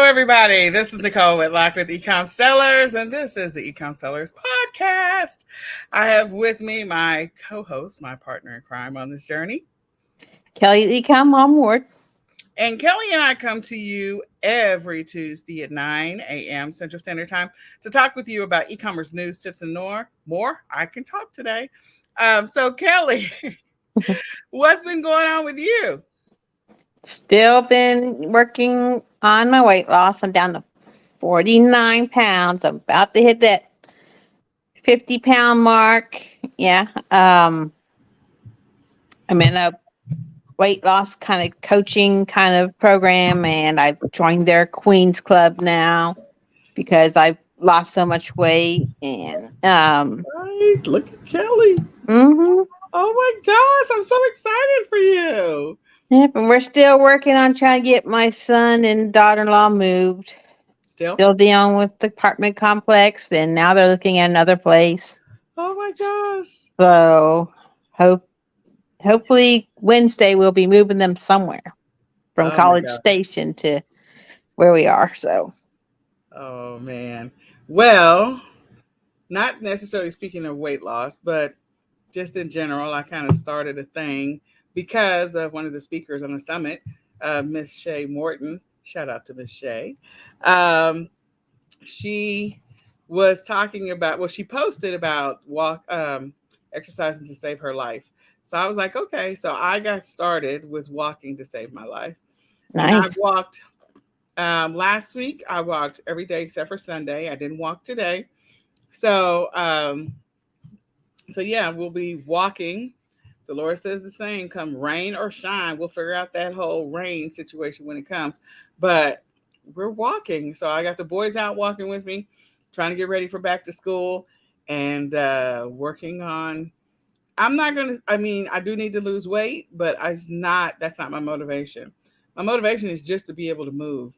everybody. This is Nicole Whitlock with eCom Sellers, and this is the eCom Sellers podcast. I have with me my co-host, my partner in crime on this journey. Kelly eCom on board. And Kelly and I come to you every Tuesday at 9 a.m. Central Standard Time to talk with you about e-commerce news, tips, and more. I can talk today. So, Kelly, what's been going on with you? Still been working on my weight loss. I'm down to 49 pounds. I'm about to hit that 50-pound mark. Yeah. I'm in a weight loss kind of coaching kind of program, and I've joined their Queens Club now because I've lost so much weight. And Right, look at Kelly. mhm. Oh my gosh, I'm so excited for you. Yep, and we're still working on trying to get my son and daughter-in-law moved. Still? Still dealing with the apartment complex, and now they're looking at another place. Oh my gosh. So hopefully Wednesday we'll be moving them somewhere from Oh my College gosh. Station to where we are. So Oh man. Well, not necessarily speaking of weight loss, but just in general, I kind of started a thing because of one of the speakers on the summit, Miss Shay Morton. Shout out to Miss Shay. Um, she was talking about, well, she posted about exercising to save her life. So I was like, okay. So I got started with walking to save my life. And I've nice. walked last week. I walked every day except for Sunday. I didn't walk today. So, so yeah, we'll be walking. The Lord says the same, come rain or shine. We'll figure out that whole rain situation when it comes. But we're walking. So I got the boys out walking with me, trying to get ready for back to school and working on. I'm not going to, I mean, I do need to lose weight, but that's not my motivation. My motivation is just to be able to move.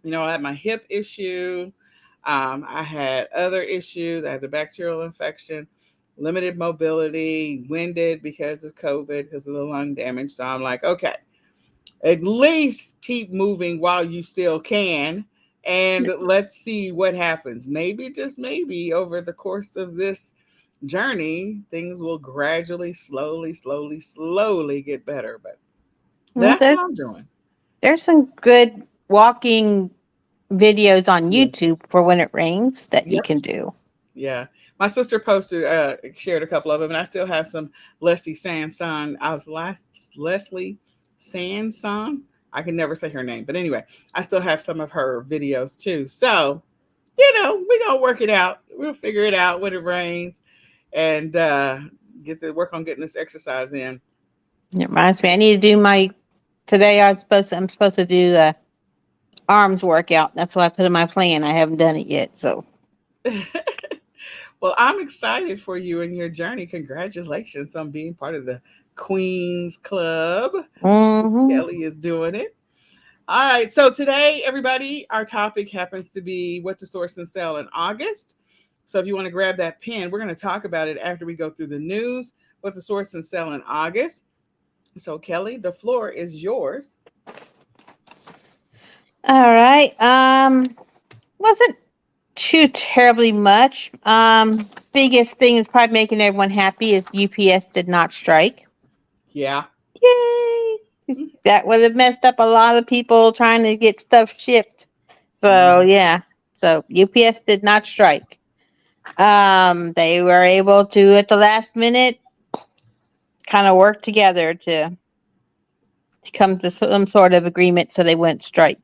You know, I had my hip issue. I had other issues. I had the bacterial infection, limited mobility, winded because of COVID, because of the lung damage. So I'm like, okay, at least keep moving while you still can. And let's see what happens. Maybe, just maybe, over the course of this journey, things will gradually, slowly get better. But Well, that's what I'm doing. there's some good walking videos on Yes. YouTube for when it rains that you Yep. can do. Yeah. My sister posted, shared a couple of them, and I still have some Leslie Sanson. Leslie Sanson. I can never say her name, but anyway, I still have some of her videos too. So, we're gonna work it out. We'll figure it out when it rains, and get to work on getting this exercise in. It reminds me, I need to do my today. I'm supposed to do a arms workout. That's what I put in my plan. I haven't done it yet, so Well, I'm excited for you and your journey. Congratulations on being part of the Queens Club. hmm. Kelly is doing it. All right. So today, everybody, our topic happens to be what to source and sell in August. So if you want to grab that pen, we're going to talk about it after we go through the news, what to source and sell in August. So Kelly, the floor is yours. All right. Wasn't too terribly much. Biggest thing is probably making everyone happy is UPS did not strike. Yeah. Yay! That would have messed up a lot of people trying to get stuff shipped. So Mhm. yeah. So UPS did not strike. They were able to at the last minute kind of work together to come to some sort of agreement so they wouldn't strike.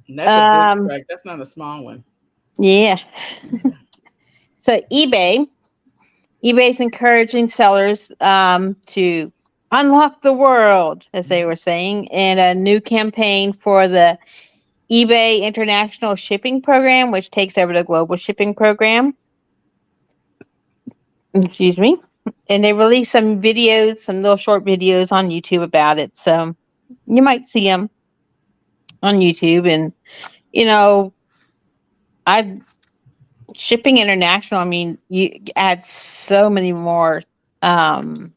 And that's a big Um, strike. That's not a small one. yeah. Yeah. So eBay's encouraging sellers to unlock the world, as they were saying, in a new campaign for the eBay International Shipping Program, which takes over the global shipping program. Excuse me. And they released some videos, some little short videos on YouTube about it. So you might see them on YouTube. And, you know, I shipping international, I mean, you add so many more um,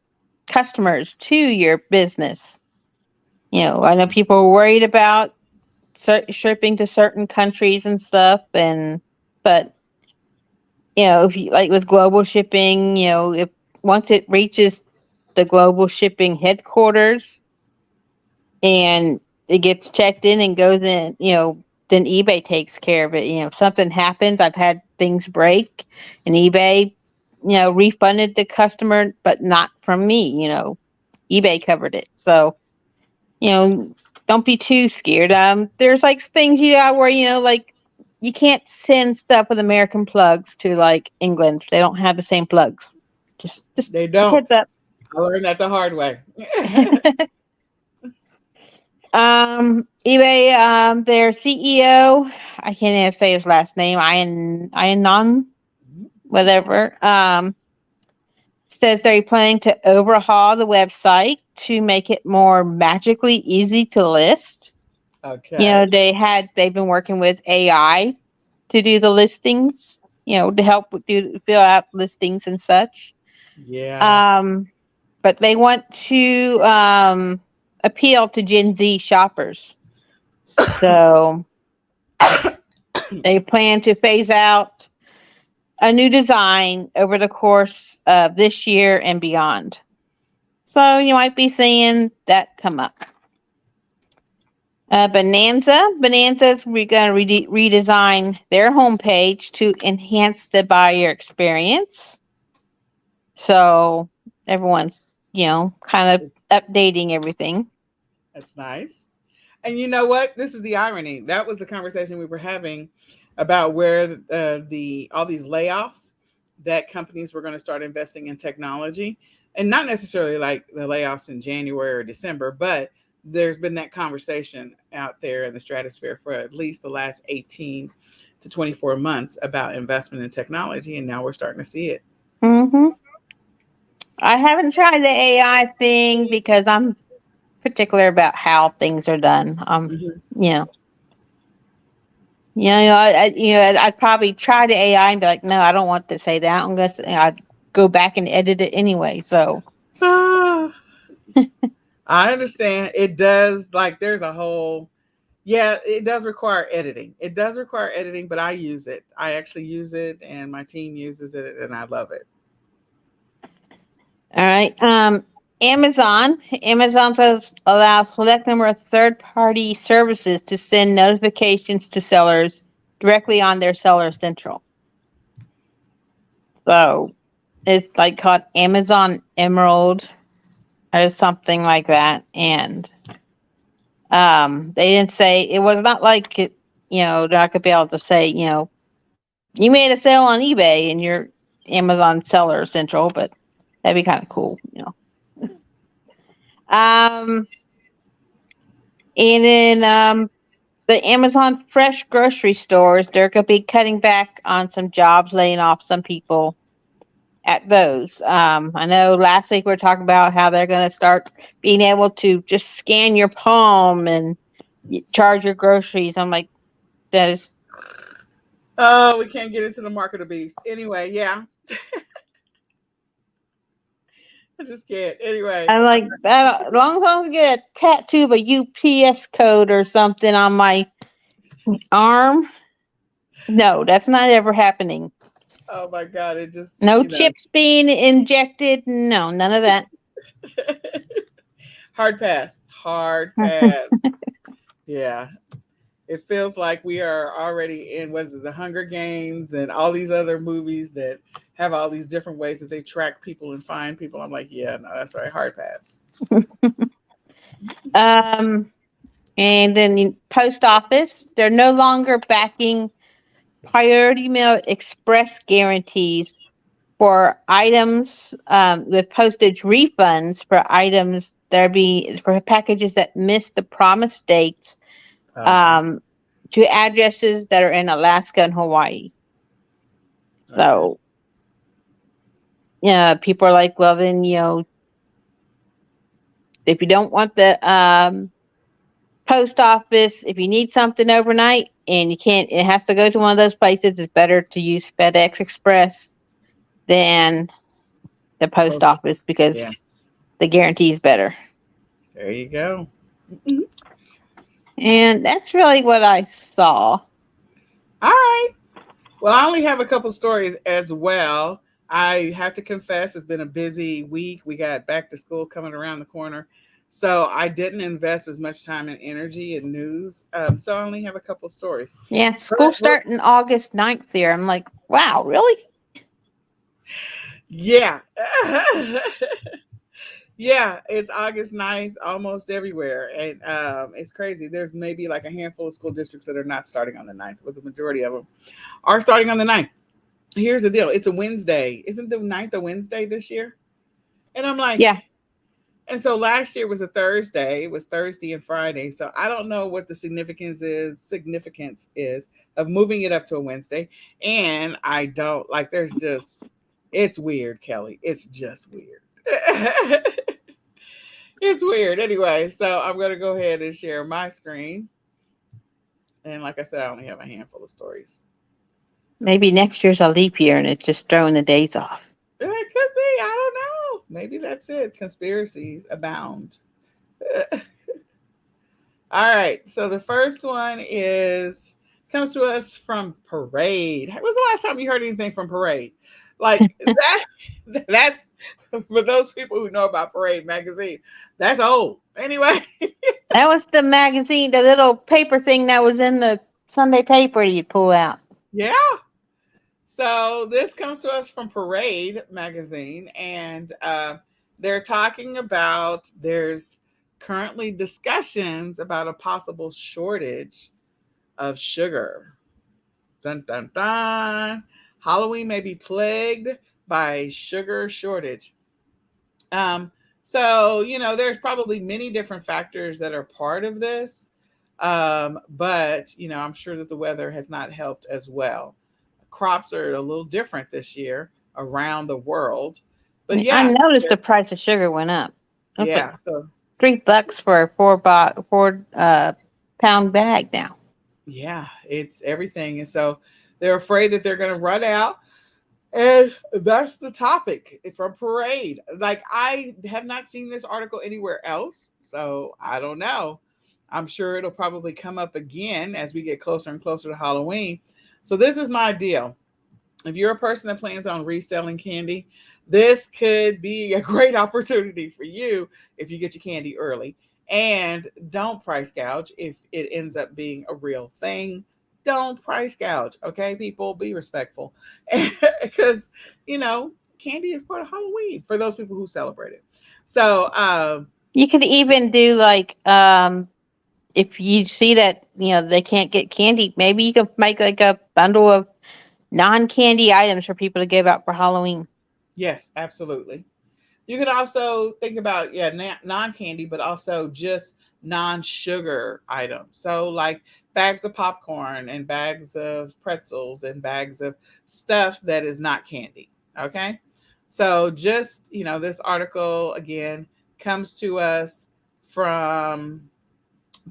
customers to your business. You know, I know people are worried about shipping to certain countries and stuff. And but if you like with global shipping, if once it reaches the global shipping headquarters and it gets checked in and goes in, then eBay takes care of it. If something happens, I've had things break and eBay, refunded the customer, but not from me. eBay covered it. So, you know, don't be too scared. There's like things you got where, like you can't send stuff with American plugs to like England. They don't have the same plugs. Just They don't. heads up. I learned that the hard way. eBay, their CEO, I can't even say his last name, Ianon, whatever, says they're planning to overhaul the website to make it more magically easy to list. Okay. They've been working with AI to do the listings, to help fill out listings and such. Yeah. Um, but they want to appeal to Gen Z shoppers. So they plan to phase out a new design over the course of this year and beyond. So you might be seeing that come up. Bonanza's going to redesign their homepage to enhance the buyer experience. So everyone's, kind of updating everything. That's nice. And you know what? This is the irony. That was the conversation we were having about where the all these layoffs that companies were going to start investing in technology, and not necessarily like the layoffs in January or December, but there's been that conversation out there in the stratosphere for at least the last 18 to 24 months about investment in technology, and now we're starting to see it. Hmm. I haven't tried the AI thing because I'm particular about how things are done. Mhm. You know, I'd probably try the AI and be like, no, I don't want to say that. I'd go back and edit it anyway. So, Ah, I understand. It does, like, there's a whole, yeah, it does require editing. It does require editing, but I use it. I actually use it, and my team uses it, and I love it. all right. Amazon says allows select number of third-party services to send notifications to sellers directly on their Seller Central. So it's like called Amazon Emerald or something like that. And they didn't say it was not like it, I could be able to say, you made a sale on eBay and your Amazon Seller Central, but that'd be kind of cool. Um, and then the Amazon Fresh grocery stores, they're going to be cutting back on some jobs, laying off some people at those. I know last week we were talking about how they're going to start being able to just scan your palm and charge your groceries. I'm like, that is. Oh, we can't get into the mark of the beast. Anyway, yeah, I just can't. Anyway, I'm like, that, as long as I don't get a tattoo of a UPS code or something on my arm, no, that's not ever happening. oh my God, it just, No chips being injected. No, none of that. hard pass, hard pass. Yeah, it feels like we are already in, what is it, the Hunger Games and all these other movies that have all these different ways that they track people and find people. I'm like, yeah, no, that's right, hard pass. um, and then the post office, they're no longer backing priority mail express guarantees for items with postage refunds for items that be for packages that miss the promised dates Okay, um, to addresses that are in Alaska and Hawaii. okay, So, yeah, people are like, well, then, if you don't want the post office, if you need something overnight and you can't, it has to go to one of those places, it's better to use FedEx Express than the post post. office Yeah, because the guarantee is better. there you go. And that's really what I saw. All right. Well, I only have a couple stories as well. I have to confess, it's been a busy week. We got back to school coming around the corner. So I didn't invest as much time and energy in news. So I only have a couple stories. Yeah, But, school but starting August 9th there. I'm like, wow, really? yeah. Yeah, it's August 9th almost everywhere. And it's crazy. There's maybe like a handful of school districts that are not starting on the 9th, but the majority of them are starting on the 9th. Here's the deal, it's a Wednesday. Isn't the 9th a Wednesday this year? And I'm like, Yeah. and so last year was a Thursday. It was Thursday and Friday. So I don't know what the significance is of moving it up to a Wednesday. And I don't like there's just it's weird, Kelly. It's just weird. It's weird. Anyway, so I'm gonna go ahead and share my screen. And like I said, I only have a handful of stories. Maybe next year's a leap year and it's just throwing the days off. It could be. I don't know. Maybe that's it. Conspiracies abound. All right. So the first one is comes to us from Parade. When was the last time you heard anything from Parade? Like that. That's for those people who know about Parade magazine. That's old. Anyway. That was the magazine, the little paper thing that was in the Sunday paper you pull out. Yeah. So this comes to us from Parade magazine, and they're talking about there's currently discussions about a possible shortage of sugar. Dun dun dun. Halloween may be plagued by sugar shortage. Um, so there's probably many different factors that are part of this, but I'm sure that the weather has not helped as well. Crops are a little different this year around the world, but I yeah, noticed the price of sugar went up. It's like yeah. So $3 for a four pound bag now. yeah, it's everything, and so they're afraid that they're going to run out. And that's the topic from Parade. Like, I have not seen this article anywhere else, so I don't know. I'm sure it'll probably come up again as we get closer and closer to Halloween. So, this is my deal. If you're a person that plans on reselling candy, this could be a great opportunity for you if you get your candy early. And don't price gouge if it ends up being a real thing. Don't price gouge, okay, people? Be respectful. Because, you know, candy is part of Halloween for those people who celebrate it. So, You could even do like if you see that they can't get candy, maybe you could make like a bundle of non-candy items for people to give out for Halloween. yes, absolutely. You can also think about non-candy, but also just non-sugar items. So like bags of popcorn and bags of pretzels and bags of stuff that is not candy. Okay. So just, this article again comes to us from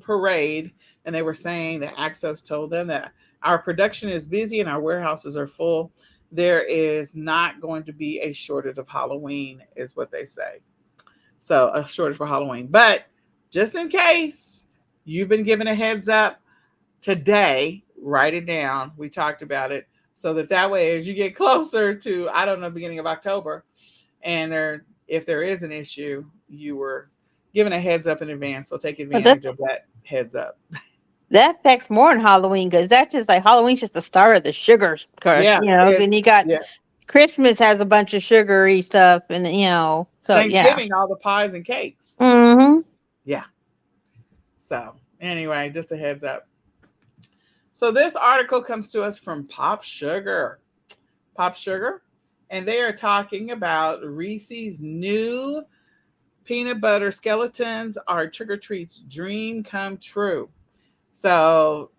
Parade, and they were saying that Access told them that our production is busy and our warehouses are full. There is not going to be a shortage of Halloween, is what they say. So, a shortage for Halloween. But just in case you've been given a heads up today, write it down. We talked about it so that way, as you get closer to, I don't know, beginning of October, and if there is an issue, you were given a heads up in advance. So take But that advantage of that heads up. that affects more than Halloween because that's just like Halloween's just the start of the sugar crush. Yeah, it, Then you got yeah. Christmas has a bunch of sugary stuff, and so yeah. Thanksgiving, all the pies and cakes. Hmm. Yeah. So anyway, just a heads up. So this article comes to us from Pop Sugar. Pop Sugar. And they are talking about Reese's new peanut butter skeletons are Trick or Treat's dream come true. So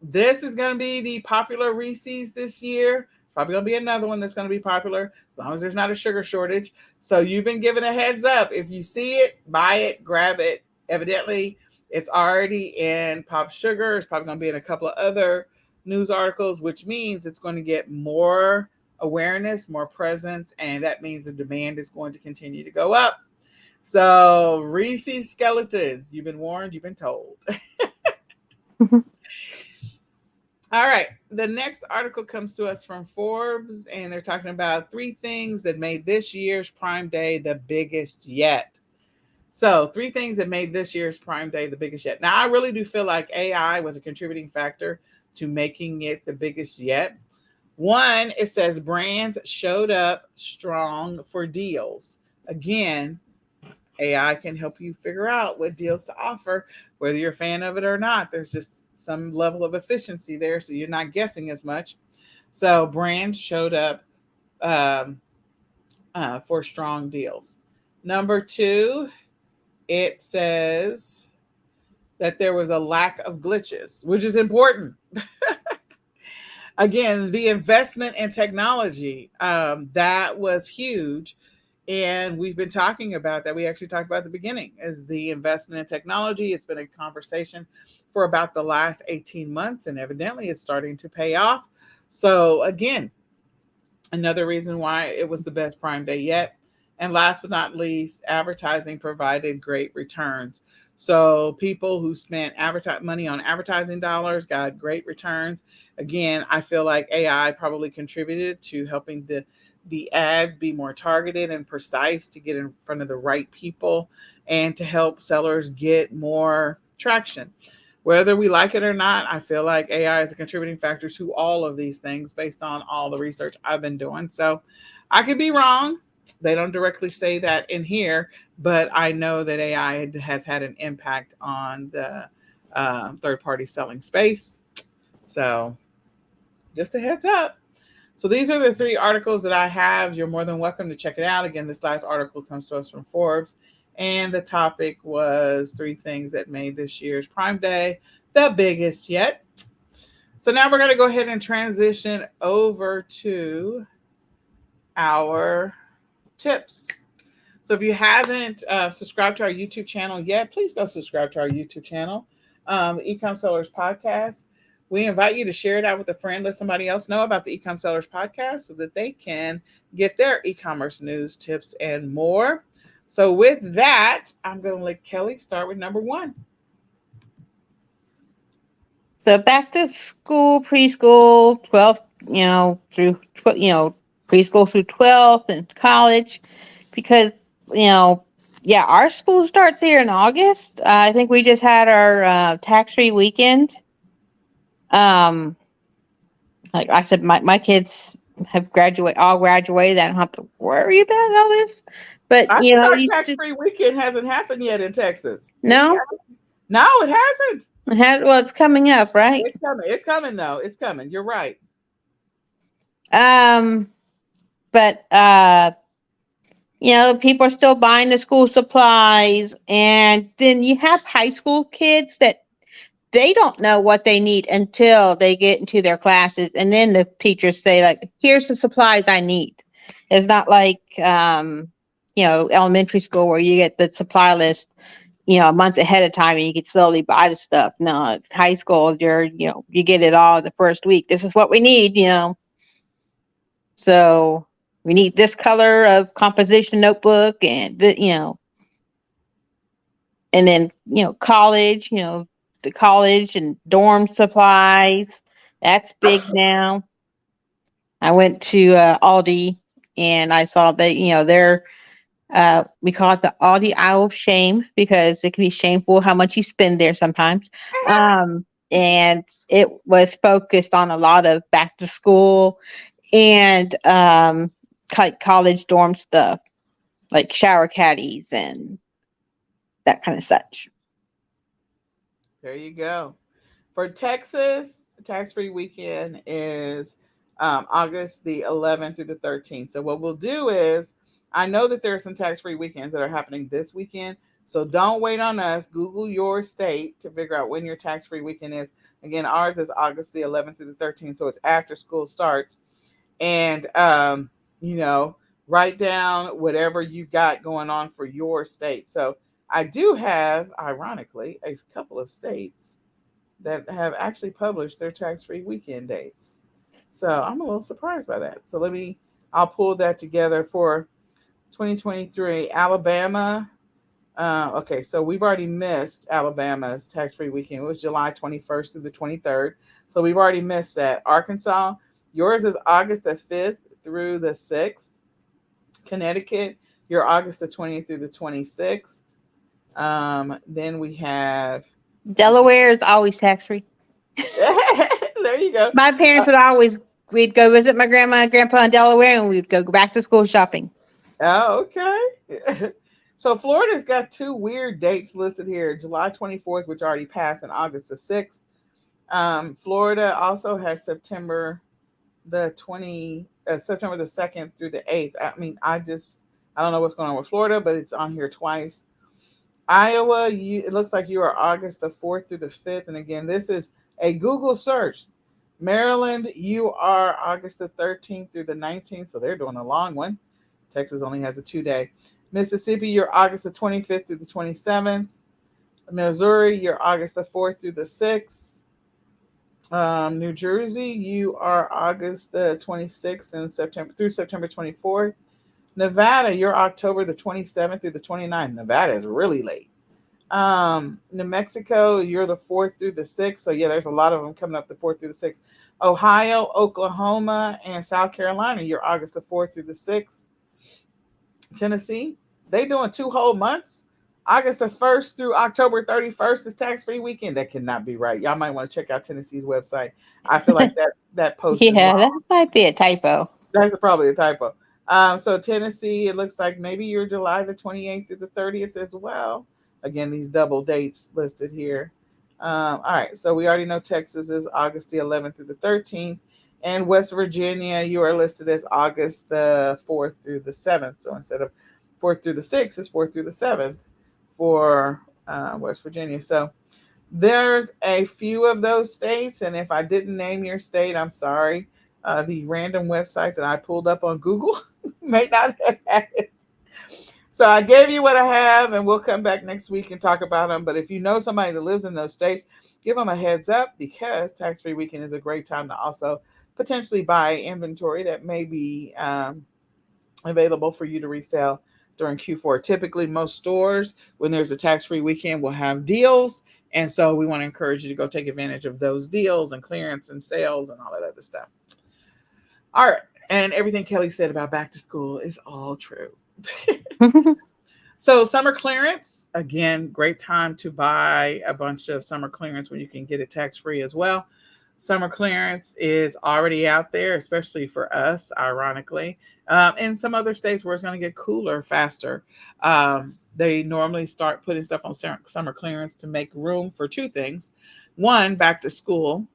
this is going to be the popular Reese's this year. It's probably going to be another one that's going to be popular as long as there's not a sugar shortage. So you've been given a heads up. If you see it, buy it, grab it. Evidently, it's already in Pop Sugar. It's probably going to be in a couple of other news articles, which means it's going to get more awareness, more presence, and that means the demand is going to continue to go up. So Reese's skeletons, you've been warned, you've been told. Mhm. All right. The next article comes to us from Forbes, and they're talking about three things that made this year's Prime Day the biggest yet. So, three things that made this year's Prime Day the biggest yet. Now, I really do feel like AI was a contributing factor to making it the biggest yet. One, it says brands showed up strong for deals. Again, AI can help you figure out what deals to offer, whether you're a fan of it or not. There's just some level of efficiency there, so you're not guessing as much. So brands showed up um, for strong deals. Number two, it says that there was a lack of glitches, which is important. Again, the investment in technology, that was huge. And we've been talking about that. We actually talked about at the beginning is the investment in technology. It's been a conversation for about the last 18 months, and evidently it's starting to pay off. So, again, another reason why it was the best Prime Day yet. And last but not least, advertising provided great returns. So people who spent money on advertising dollars got great returns. Again, I feel like AI probably contributed to helping the ads be more targeted and precise to get in front of the right people and to help sellers get more traction. Whether we like it or not, I feel like AI is a contributing factor to all of these things based on all the research I've been doing. So I could be wrong. They don't directly say that in here, but I know that AI has had an impact on the third party selling space. So just a heads up. So these are the three articles that I have. You're more than welcome to check it out. Again, this last article comes to us from Forbes, and the topic was three things that made this year's Prime Day the biggest yet. So now we're going to go ahead and transition over to our tips. So if you haven't subscribed to our YouTube channel yet, please go subscribe to our YouTube channel, the Ecom Sellers Podcast. We invite you to share it out with a friend, let somebody else know about the Ecom Sellers Podcast so that they can get their e-commerce news, tips, and more. So with that, I'm going to let Kelly start with number one. So back to school, preschool, 12th, through, preschool through 12th and college, because, you know, yeah, our school starts here in August. I think we just had our tax-free weekend. Um, like I said, my kids have all graduated. I don't have to worry about all this. But, I think our you tax should, free weekend hasn't happened yet in Texas. no, No, it hasn't. well, it's coming up, right? It's coming. It's coming though. It's coming. You're right. Um, but people are still buying the school supplies, and then you have high school kids that they don't know what they need until they get into their classes, and then the teachers say, like, here's the supplies I need. It's not like elementary school where you get the supply list months ahead of time and you can slowly buy the stuff. No, it's high school, you get it all the first week. This is what we need. So we need this color of composition notebook, and and then college, the college and dorm supplies. That's big now. I went to Aldi, and I saw that they're we call it the Aldi Aisle of Shame, because it can be shameful how much you spend there sometimes. And it was focused on a lot of back to school and college dorm stuff, like shower caddies and that kind of such. There you go. For Texas, tax free weekend is August the 11th through the 13th. So, what we'll do is, I know that there are some tax free weekends that are happening this weekend. So, don't wait on us. Google your state to figure out when your tax free weekend is. Again, ours is August the 11th through the 13th. So, it's after school starts. And, you know, write down whatever you've got going on for your state. So, I do have, ironically, a couple of states that have actually published their tax-free weekend dates. So I'm a little surprised by that. So I'll pull that together for 2023. Alabama Okay, so we've already missed Alabama's tax-free weekend. It was July 21st through the 23rd. So we've already missed that. Arkansas, yours is August the 5th through the 6th. Connecticut, you're August the 20th through the 26th. Then we have, Delaware is always tax free. there you go. My Uh, parents would always, we'd go visit my grandma and grandpa in Delaware, and we'd go back to school shopping. oh, okay. So Florida's got two weird dates listed here: July 24th, which already passed, and August the 6th. Florida also has September the 2nd through the 8th. I mean, I don't know what's going on with Florida, but it's on here twice. Iowa, it looks like you are August the 4th through the 5th. And again, this is a Google search. Maryland, you are August the 13th through the 19th. So they're doing a long one. Texas only has a 2 day. Mississippi, you're August the 25th through the 27th. Missouri, you're August the 4th through the 6th. New Jersey, you are August the 26th and September 24th. Nevada, you're October the 27th through the 29th. Nevada is really late. New Mexico, you're the 4th through the 6th. So yeah, there's a lot of them coming up the 4th through the 6th. Ohio, Oklahoma, and South Carolina, you're August the 4th through the 6th. Tennessee, they doing 2 whole months. August the 1st through October 31st is tax-free weekend. That cannot be right. Y'all might want to check out Tennessee's website. I feel like that post is Yeah, wrong. that might be a typo. That's probably a typo. So Tennessee, it looks like maybe you're July the 28th through the 30th as well. Again, these double dates listed here. All right, so we already know Texas is August the 11th through the 13th, and West Virginia, you are listed as August the 4th through the 7th. So instead of 4th through the 6th, it's 4th through the 7th for West Virginia. So there's a few of those states, and if I didn't name your state, I'm sorry. The random website that I pulled up on Google may not have had it. So I gave you what I have, and we'll come back next week and talk about them. But if you know somebody that lives in those states, give them a heads up, because tax free weekend is a great time to also potentially buy inventory that may be available for you to resell during Q4. Typically, most stores, when there's a tax free weekend, will have deals. And so we want to encourage you to go take advantage of those deals and clearance and sales and all that other stuff. All right. And everything Kelly said about back to school is all true. So, summer clearance, again, great time to buy a bunch of summer clearance when you can get it tax free as well. Summer clearance is already out there, especially for us, ironically. In some other states where it's going to get cooler faster, they normally start putting stuff on summer clearance to make room for two things: one, back to school,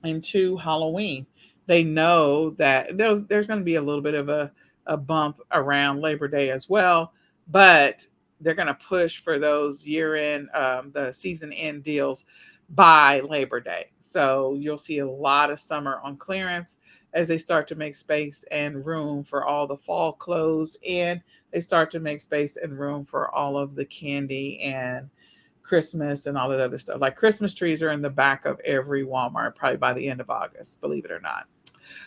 and two, Halloween. They know that there's going to be a little bit of a bump around Labor Day as well, but they're going to push for those year end, the season end deals by Labor Day. So you'll see a lot of summer on clearance as they start to make space and room for all the fall clothes, and they start to make space and room for all of the candy and Christmas and all that other stuff. Like Christmas trees are in the back of every Walmart probably by the end of August, believe it or not.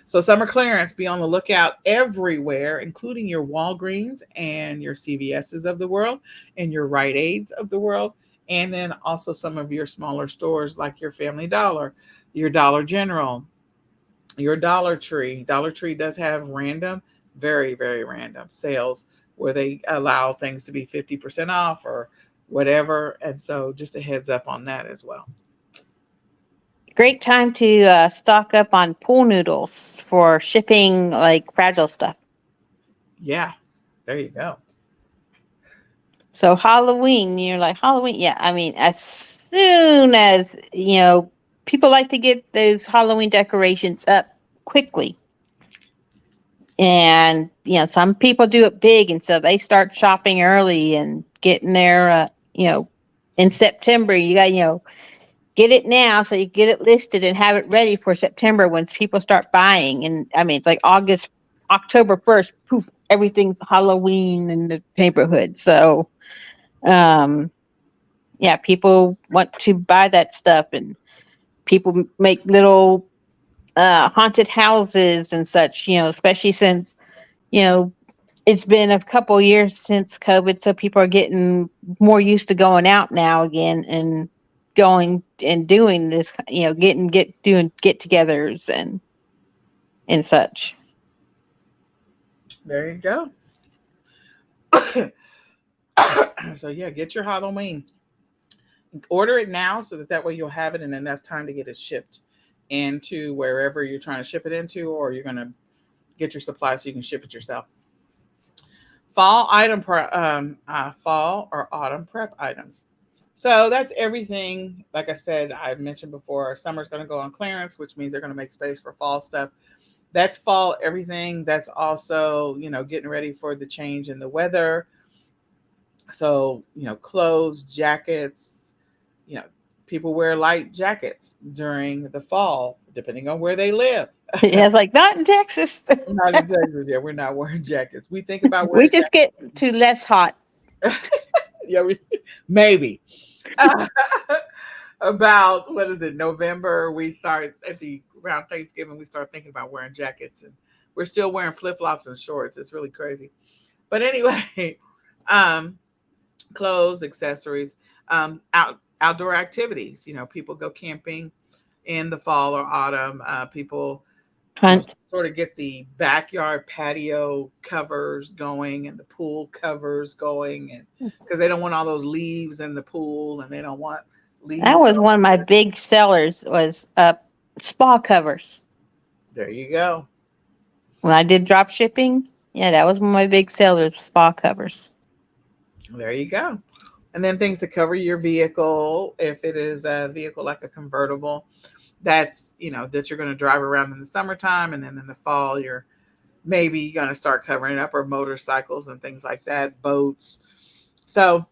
So summer clearance, be on the lookout everywhere, including your Walgreens and your CVS's of the world and your Rite Aids of the world. And then also some of your smaller stores like your Family Dollar, your Dollar General, your Dollar Tree. Dollar Tree does have random, very, very random sales where they allow things to be 50% off or whatever. And so just a heads up on that as well. Great time to stock up on pool noodles for shipping like fragile stuff. Yeah, there you go. So Halloween, you're like Halloween. Yeah, I mean, as soon as people like to get those Halloween decorations up quickly, and some people do it big, and so they start shopping early and getting there. In September, you got get it now so you get it listed and have it ready for September when people start buying. And I mean, it's like October 1st, poof, everything's Halloween in the neighborhood. So, yeah, people want to buy that stuff, and people make little haunted houses and such, especially since, you know, it's been a couple years since COVID, so people are getting more used to going out now again and going and doing this, doing get-togethers and such. There you go. So yeah, get your Halloween. Order it now so that way you'll have it in enough time to get it shipped into wherever you're trying to ship it into, or you're gonna get your supplies so you can ship it yourself. Fall or autumn prep items. So that's everything. Like I said, I mentioned before, summer's going to go on clearance, which means they're going to make space for fall stuff. That's fall everything. That's also, getting ready for the change in the weather. So, clothes, jackets, you know, people wear light jackets during the fall, depending on where they live. It's like not in Texas. Not in Texas, yeah, we're not wearing jackets. We think about We wearing just get to less hot. jackets. Yeah, maybe. About what is it, November? We start at the around Thanksgiving. We start thinking about wearing jackets, and we're still wearing flip flops and shorts. It's really crazy. But anyway, um, clothes, accessories, outdoor activities. People go camping in the fall or autumn. People, Hunt. sort of get the backyard patio covers going and the pool covers going, and because they don't want all those leaves in the pool, and they don't want That leaves. was one of my big sellers was spa covers. There you go. When I did drop shipping, yeah, that was one of my big sellers, spa covers. There you go. And then things to cover your vehicle, if it is a vehicle like a convertible, that's that you're going to drive around in the summertime, and then in the fall you're maybe going to start covering it up, or motorcycles and things like that, boats. So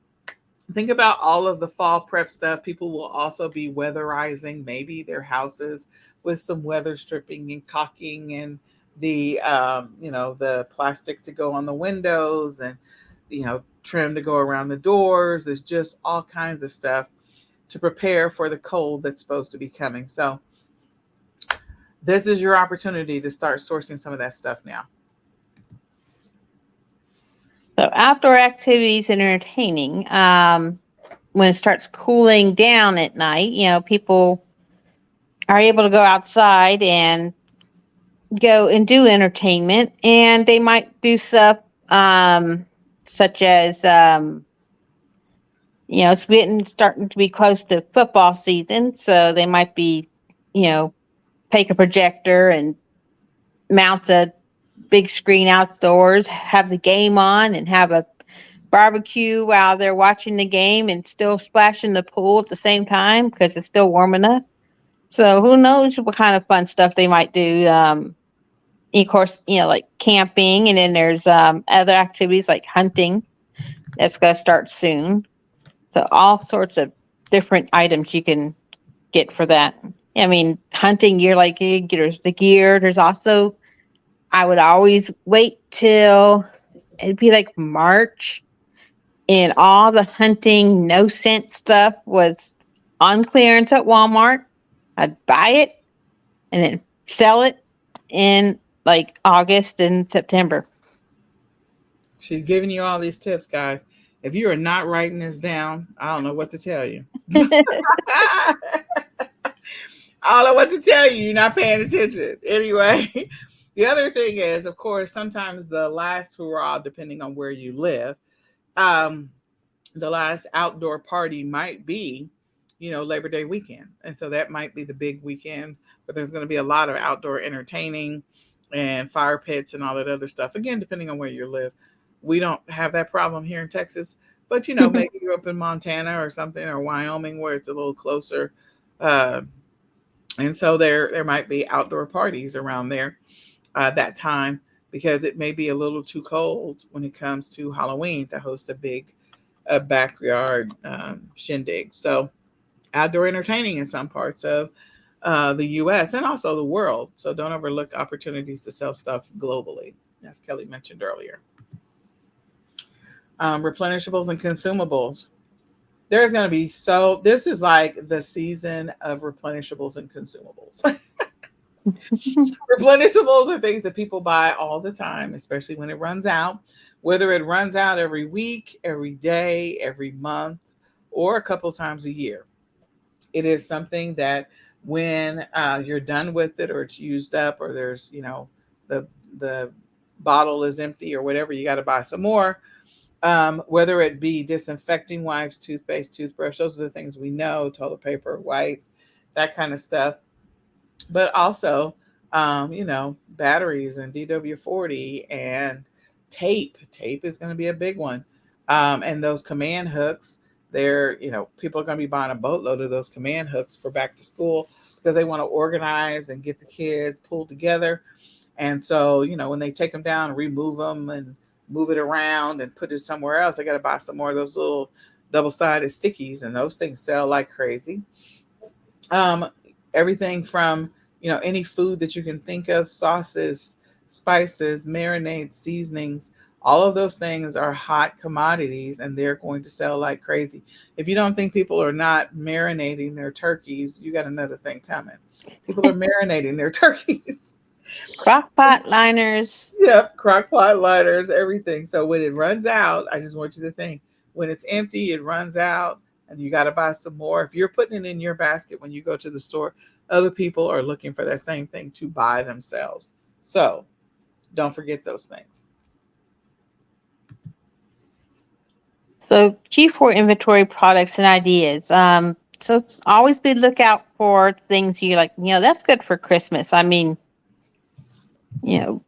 think about all of the fall prep stuff. People will also be weatherizing maybe their houses with some weather stripping and caulking, and the plastic to go on the windows, and trim to go around the doors. There's just all kinds of stuff to prepare for the cold that's supposed to be coming. So this is your opportunity to start sourcing some of that stuff now. So outdoor activities and entertaining. When it starts cooling down at night, people are able to go outside and go and do entertainment, and they might do stuff such as it's getting starting to be close to football season, so they might be, take a projector and mount a big screen outdoors, have the game on, and have a barbecue while they're watching the game and still splash in the pool at the same time because it's still warm enough. So who knows what kind of fun stuff they might do. Of course, like camping, and then there's other activities like hunting that's going to start soon. So all sorts of different items you can get for that. I mean, hunting gear, like there's the gear. There's also, I would always wait till it'd be like March, and all the hunting no scent stuff was on clearance at Walmart. I'd buy it and then sell it in like August and September. She's giving you all these tips, guys. If you are not writing this down, I don't know what to tell you. I don't know what to tell you. You're not paying attention. Anyway, the other thing is, of course, sometimes the last hurrah, depending on where you live, um, the last outdoor party might be, Labor Day weekend. And so that might be the big weekend, but there's going to be a lot of outdoor entertaining and fire pits and all that other stuff. Again, depending on where you live. We don't have that problem here in Texas, but maybe you're up in Montana or something, or Wyoming, where it's a little closer. Uh, and so there might be outdoor parties around there that time, because it may be a little too cold when it comes to Halloween to host a big backyard shindig. So outdoor entertaining in some parts of the U.S. and also the world. So don't overlook opportunities to sell stuff globally, as Kelly mentioned earlier. Replenishables and consumables. There's going to be this is like the season of replenishables and consumables. Replenishables are things that people buy all the time, especially when it runs out. whether it runs out every week, every day, every month, or a couple times a year. It is something that when you're done with it, or it's used up, or there's, the bottle is empty or whatever, you got to buy some more. Whether it be disinfecting wipes, toothpaste, toothbrush, those are the things we know, toilet paper, wipes, that kind of stuff. But also, batteries and DW40 and tape. Tape is going to be a big one. And those command hooks, people are going to be buying a boatload of those command hooks for back to school because they want to organize and get the kids pulled together. And so, when they take them down and remove them and move it around and put it somewhere else, I got to buy some more of those little double-sided stickies, and those things sell like crazy. Um, Everything from, any food that you can think of, sauces, spices, marinades, seasonings, all of those things are hot commodities and they're going to sell like crazy. If you don't think people are not marinating their turkeys, you got another thing coming. People are marinating their turkeys. Crock pot liners. Yep, crock pot lighters, everything. So when it runs out, I just want you to think, when it's empty, it runs out, and you got to buy some more. If you're putting it in your basket when you go to the store, other people are looking for that same thing to buy themselves. So don't forget those things. So Q4 inventory products and ideas. So always be lookout for things you like. That's good for Christmas. I mean, you know,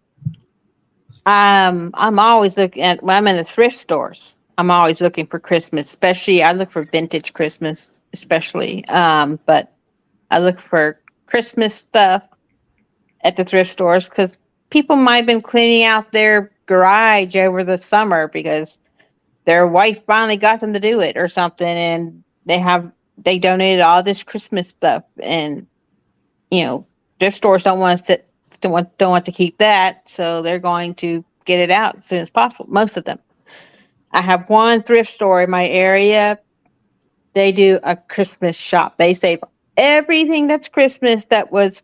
I'm always looking at when I'm in the thrift stores. I'm always looking for Christmas, especially I look for vintage Christmas, especially. But I look for Christmas stuff at the thrift stores because people might have been cleaning out their garage over the summer because their wife finally got them to do it or something, and they donated all this Christmas stuff, and you know thrift stores don't want to keep that, so they're going to get it out as soon as possible. Most of them. I have one thrift store in my area. They do a Christmas shop. They save everything that's Christmas that was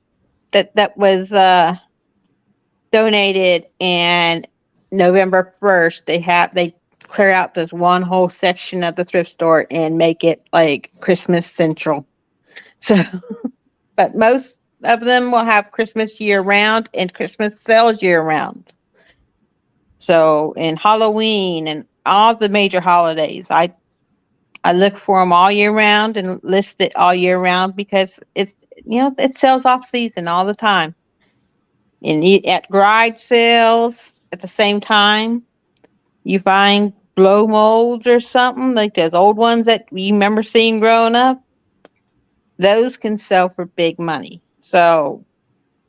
donated, and November 1st they clear out this one whole section of the thrift store and make it like Christmas central. So, but most of them will have Christmas year round and Christmas sales year round. So, in Halloween and all the major holidays, I look for them all year round and list it all year round because it sells off season all the time. And at garage sales at the same time, you find blow molds or something like those old ones that you remember seeing growing up. Those can sell for big money. So,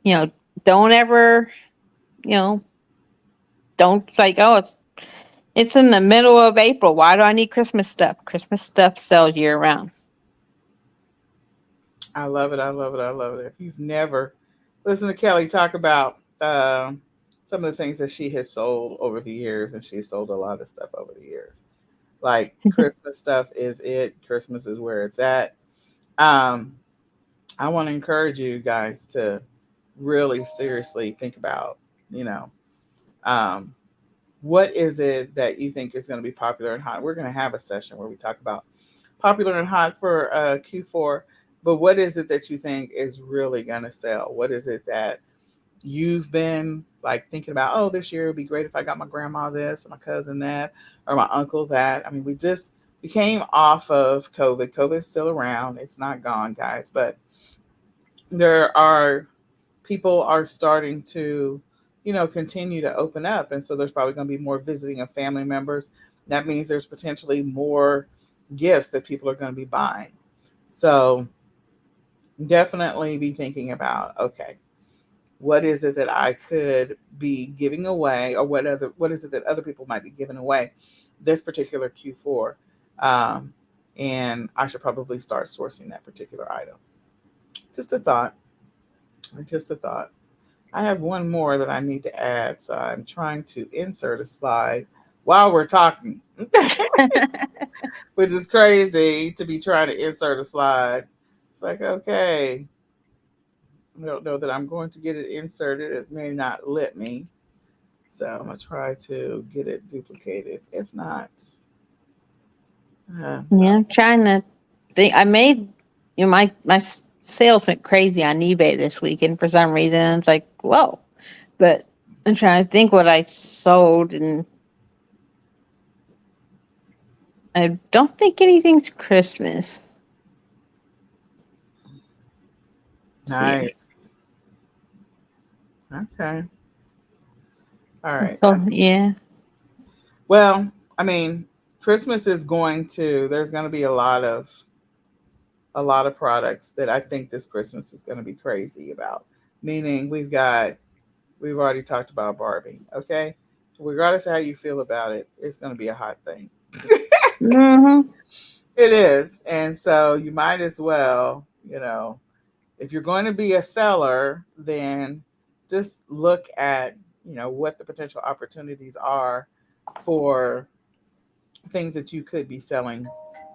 you know, don't ever, you know, don't say, oh, it's in the middle of April. Why do I need Christmas stuff? Christmas stuff sells year round. I love it. I love it. I love it. If you've never listened to Kelly talk about some of the things that she has sold over the years, and she's sold a lot of stuff over the years. Like Christmas stuff is it. Christmas is where it's at. Um, I want to encourage you guys to really seriously think about, you know, um, what is it that you think is going to be popular and hot? We're going to have a session where we talk about popular and hot for Q4, but what is it that you think is really going to sell? What is it that you've been like thinking about? Oh, this year would be great if I got my grandma this, or my cousin that, or my uncle that. I mean, we came off of COVID. COVID is still around. It's not gone, guys, but there are people are starting to, continue to open up. And so there's probably going to be more visiting of family members. That means there's potentially more gifts that people are going to be buying. So definitely be thinking about, okay, what is it that I could be giving away, or what is it that other people might be giving away this particular Q4? Um, and I should probably start sourcing that particular item. Just a thought. Just a thought. I have one more that I need to add, so I'm trying to insert a slide while we're talking, which is crazy to be trying to insert a slide. It's like, okay, I don't know that I'm going to get it inserted. It may not let me. So I'm gonna try to get it duplicated. If not, Yeah, I'm trying to think. I made, my sales went crazy on eBay this weekend for some reason. It's like, whoa. But I'm trying to think what I sold, and I don't think anything's Christmas. Let's see. nice. Okay. All right. So yeah. Well, I mean, Christmas is going to. There's going to be a lot of products that I think this Christmas is going to be crazy about. Meaning, we've already talked about Barbie. Okay, regardless of how you feel about it, it's going to be a hot thing. Hmm. It is, and so you might as well, if you're going to be a seller, then just look at what the potential opportunities are for things that you could be selling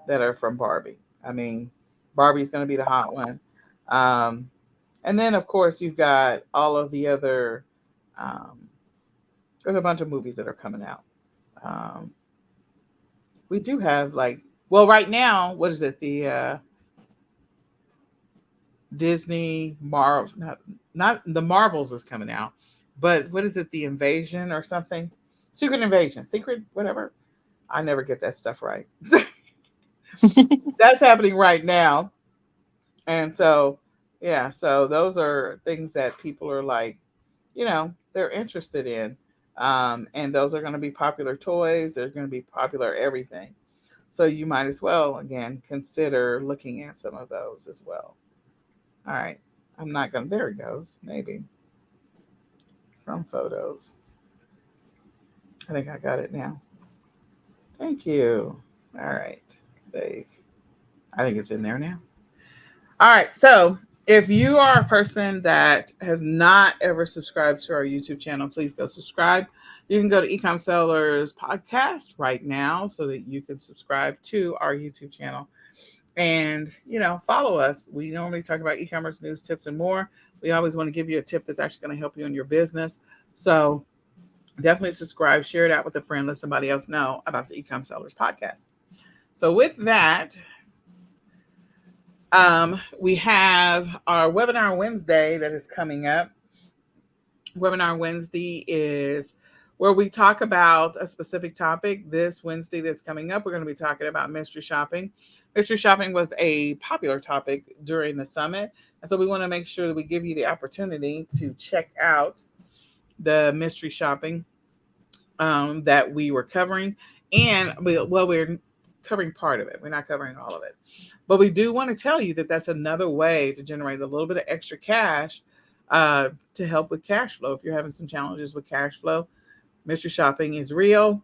that are from Barbie. I mean, Barbie's going to be the hot one. Um, and then, of course, you've got all of the other, um, there's a bunch of movies that are coming out. Um, we do have, like, well, right now, what is it? The Disney Marvel, not the Marvels is coming out, but what is it? The Invasion or something? Secret Invasion, Secret, whatever. I never get that stuff right. That's happening right now. And so, yeah, so those are things that people are like, they're interested in. And those are going to be popular toys, they're going to be popular everything. So you might as well, again, consider looking at some of those as well. All right. I'm not going to, there it goes. Maybe from photos. I think I got it now. Thank you. All right. Save. I think it's in there now. All right. So if you are a person that has not ever subscribed to our YouTube channel, please go subscribe. You can go to eCom Sellers Podcast right now so that you can subscribe to our YouTube channel and, follow us. We normally talk about e-commerce news, tips, and more. We always want to give you a tip that's actually going to help you in your business. So definitely subscribe, share it out with a friend, let somebody else know about the Ecom Sellers Podcast. So with that, we have our webinar Wednesday that is coming up. Webinar Wednesday is where we talk about a specific topic. This Wednesday that's coming up, we're going to be talking about mystery shopping. Mystery shopping was a popular topic during the summit. And so we want to make sure that we give you the opportunity to check out the mystery shopping that we were covering. And we're covering part of it. We're not covering all of it. But we do want to tell you that that's another way to generate a little bit of extra cash uh, to help with cash flow. If you're having some challenges with cash flow, mystery shopping is real.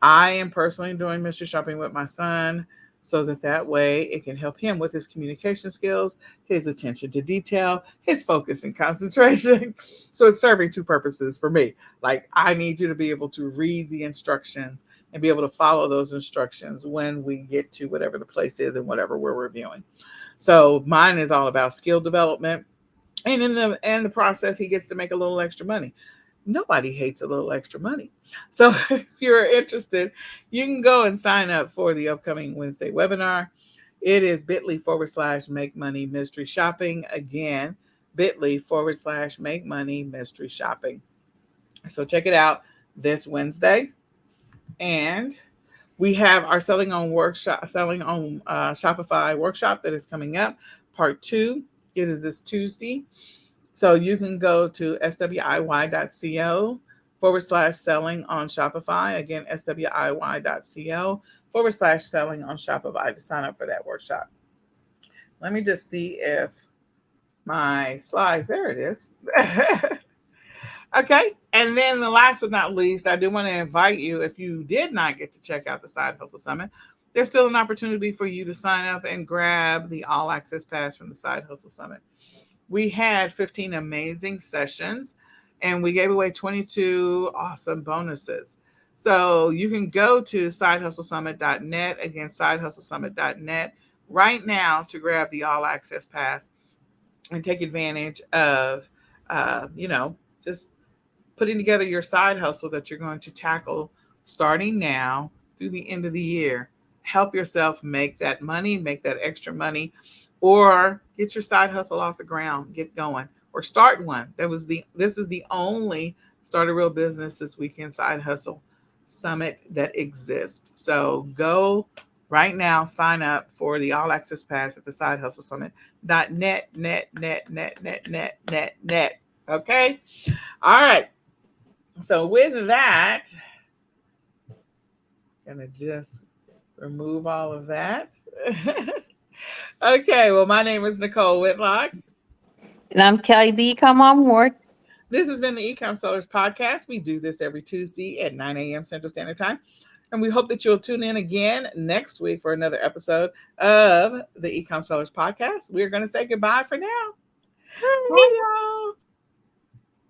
I am personally doing mystery shopping with my son so that way it can help him with his communication skills, his attention to detail, his focus and concentration. So it's serving two purposes for me. Like, I need you to be able to read the instructions and be able to follow those instructions when we get to whatever the place is and whatever we're reviewing. So mine is all about skill development. And in the process, he gets to make a little extra money. Nobody hates a little extra money. So if you're interested, you can go and sign up for the upcoming Wednesday webinar. It is bit.ly/make money mystery shopping. Again, bit.ly/make money mystery shopping. So check it out this Wednesday. And we have our selling on Shopify workshop that is coming up. Part 2 is this Tuesday. So you can go to swiy.co/selling on Shopify. Again, swiy.co/selling on Shopify to sign up for that workshop. Let me just see if my slides, there it is. Okay. And then the last but not least, I do want to invite you, if you did not get to check out the Side Hustle Summit, there's still an opportunity for you to sign up and grab the all access pass from the Side Hustle Summit. We had 15 amazing sessions and we gave away 22 awesome bonuses. So you can go to sidehustlesummit.net, again, sidehustlesummit.net right now to grab the all access pass and take advantage of, just putting together your side hustle that you're going to tackle starting now through the end of the year. Help yourself make that money, make that extra money, or get your side hustle off the ground, get going, or start one. This is the only Start a Real Business This Weekend Side Hustle Summit that exists. So go right now, sign up for the All Access Pass at the Side Hustle Summit. Net. Okay. All right. So with that, gonna just remove all of that. Okay. Well, my name is Nicole Whitlock. And I'm Kelly the Come On Board. This has been the eCom Sellers Podcast. We do this every Tuesday at 9 a.m. Central Standard Time. And we hope that you'll tune in again next week for another episode of the eCom Sellers Podcast. We're going to say goodbye for now. Bye, y'all.